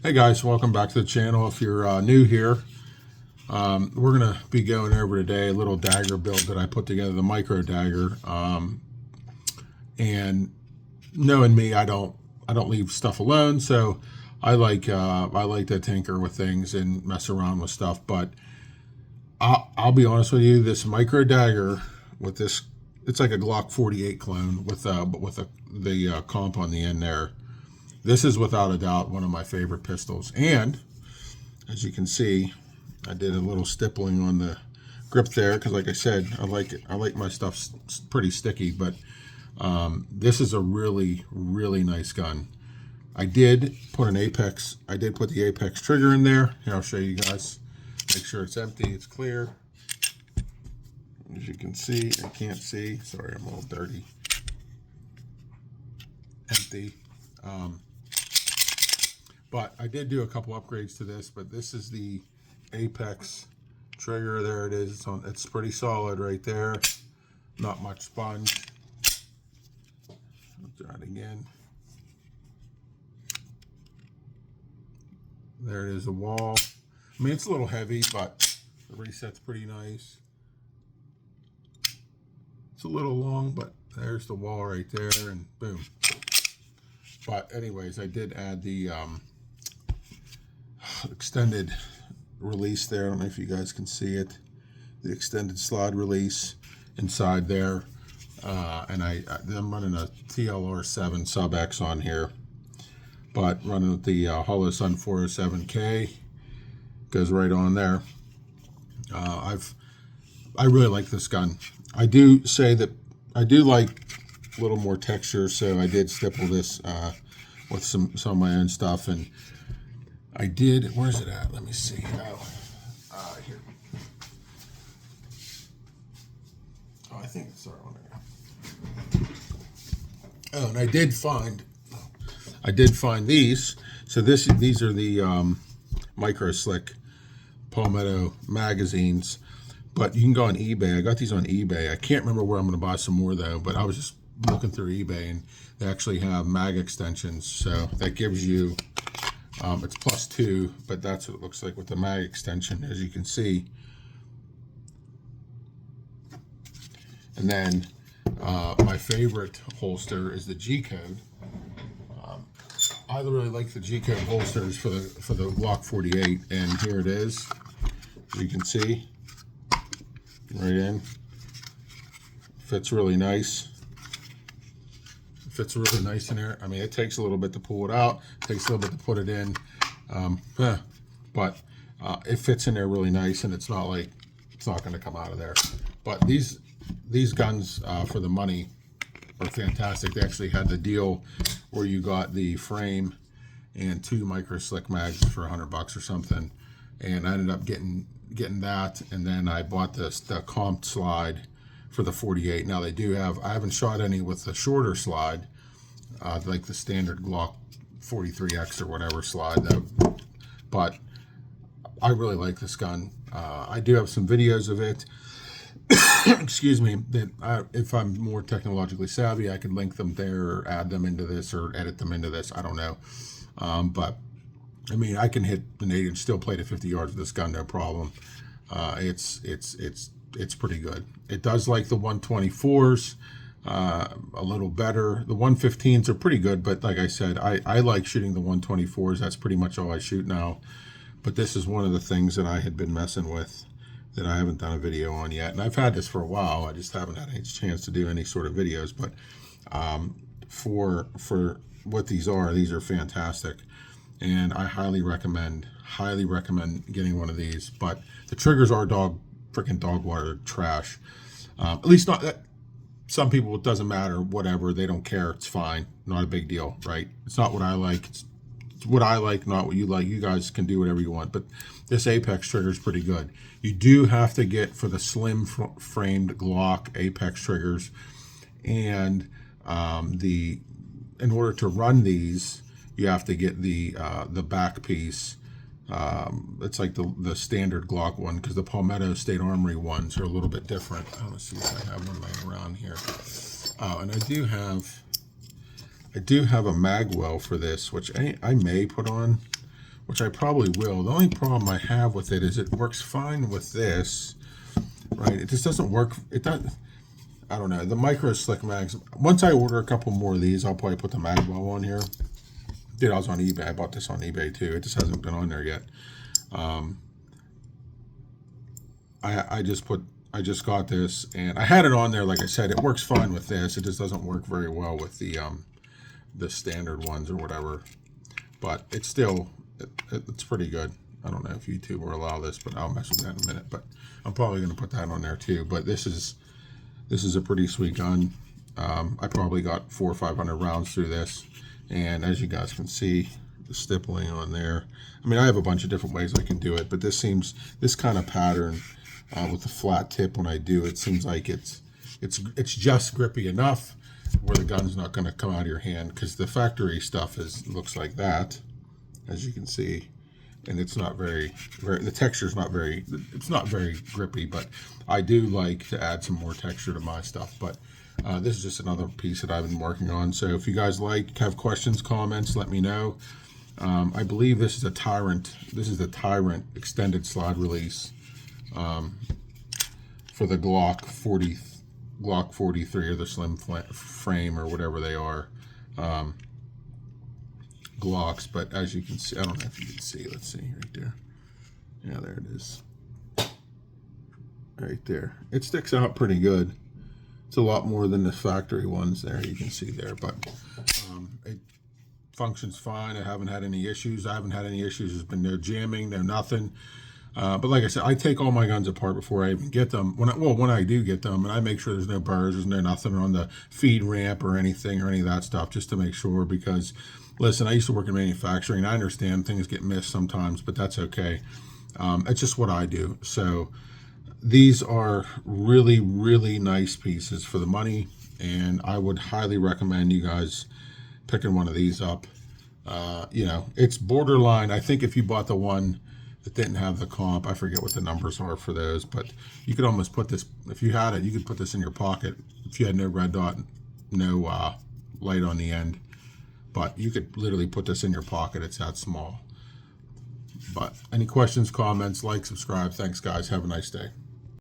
Hey guys, welcome back to the channel. If you're new here, we're going to be going over today a little dagger build that I put together, the micro dagger. And knowing me, I don't leave stuff alone, so I like to tinker with things and mess around with stuff. But I'll be honest with you, this micro dagger with this, it's like a Glock 48 clone with but with the comp on the end there. This is without a doubt one of my favorite pistols. And as you can see, I did a little stippling on the grip there because, like I said, I like it. I like my stuff pretty sticky, but this is a really, really nice gun. I did put the Apex trigger in there. Here, I'll show you guys. Make sure it's empty, it's clear. As you can see, I can't see. Sorry, I'm a little dirty. Empty. But I did do a couple upgrades to this, but this is the Apex trigger. There it is. It's pretty solid right there. Not much sponge. I'll try it again. There it is, the wall. I mean, it's a little heavy, but the reset's pretty nice. It's a little long, but there's the wall right there, and boom. But anyways, I did add the extended release there. I don't know if you guys can see it. The extended slide release inside there. And I'm running a TLR7 sub X on here, but running with the Holosun 407K. Goes right on there. I really like this gun. I do say that I do like a little more texture, so I did stipple this with some of my own stuff, and I did. Where's it at? Let me see. Here. Oh, I think it's the right one there. Oh, and I did find these. So these are the micro slick Palmetto magazines, but you can go on eBay. I got these on eBay. I can't remember where I'm going to buy some more though, but I was just looking through eBay, and they actually have mag extensions, so that gives you it's +2, but that's what it looks like with the mag extension, as you can see. And then my favorite holster is the G code. I really like the G code holsters for the Glock 48, and here it is. As you can see, right in. Fits really nice. Fits really nice in there. I mean, it takes a little bit to pull it out. It takes a little bit to put it in. But it fits in there really nice, and it's not like it's not going to come out of there. But these guns for the money are fantastic. They actually had the deal where you got the frame and 2 micro slick mags for $100 or something, and I ended up getting that, and then I bought the comp slide for the 48. Now they do have, I haven't shot any with the shorter slide, like the standard Glock 43X or whatever slide though, but I really like this gun. I do have some videos of it, excuse me, that if I'm more technologically savvy, I could link them there or add them into this or edit them into this. I don't know. But I mean, I can hit an 8 and still play to 50 yards with this gun, no problem. It's pretty good. It does like the 124s a little better. The 115s are pretty good, but like I said, I like shooting the 124s. That's pretty much all I shoot now. But this is one of the things that I had been messing with that I haven't done a video on yet. And I've had this for a while. I just haven't had any chance to do any sort of videos. But for what these are fantastic. And I highly recommend getting one of these. But the triggers are freaking dog water trash. At least not that. Some people, it doesn't matter, whatever, they don't care, it's fine, not a big deal, right? It's not what I like, it's what I like, not what you like. You guys can do whatever you want, but this Apex trigger is pretty good. You do have to get, for the slim framed Glock Apex triggers, and in order to run these, you have to get the back piece. It's like the standard Glock one, because the Palmetto State Armory ones are a little bit different. I want to see if I have one laying around here. Oh, and I do have a mag well for this, which I may put on which I probably will. The only problem I have with it is it works fine with this, right? It just doesn't work. It doesn't. I don't know. The micro slick mags. Once I order a couple more of these, I'll probably put the mag well on here. Dude, I was on eBay. I bought this on eBay too. It just hasn't been on there yet. I just got this, and I had it on there. Like I said, it works fine with this. It just doesn't work very well with the standard ones or whatever. But it's still it's pretty good. I don't know if YouTube will allow this, but I'll mess with that in a minute. But I'm probably going to put that on there too. But this is a pretty sweet gun. I probably got 400 or 500 rounds through this, and as you guys can see, the stippling on there. I mean, I have a bunch of different ways I can do it, but this kind of pattern with the flat tip when I do it seems like it's just grippy enough where the gun's not going to come out of your hand, because the factory stuff looks like that, as you can see. And it's not very the texture's not very, it's not very grippy, but I do like to add some more texture to my stuff. But this is just another piece that I've been working on. So if you guys have questions, comments, let me know. I believe this is a Tyrant. This is the Tyrant extended slide release for the Glock 43 or the slim frame or whatever they are. Glocks, but as you can see, I don't know if you can see, let's see right there. Yeah, there it is. Right there. It sticks out pretty good. It's a lot more than the factory ones there, you can see there, but it functions fine. I haven't had any issues. I haven't had any issues. There's been no jamming, no nothing. But like I said, I take all my guns apart before I even get them. When I do get them, and I make sure there's no burrs, there's no nothing on the feed ramp or anything or any of that stuff, just to make sure. Because listen, I used to work in manufacturing. I understand things get missed sometimes, but that's okay. It's just what I do. So these are really, really nice pieces for the money, and I would highly recommend you guys picking one of these up. You know, it's borderline. I think if you bought the one that didn't have the comp, I forget what the numbers are for those, but you could almost put this, if you had it, you could put this in your pocket if you had no red dot, no light on the end. But you could literally put this in your pocket. It's that small. But any questions, comments, like, subscribe. Thanks, guys. Have a nice day.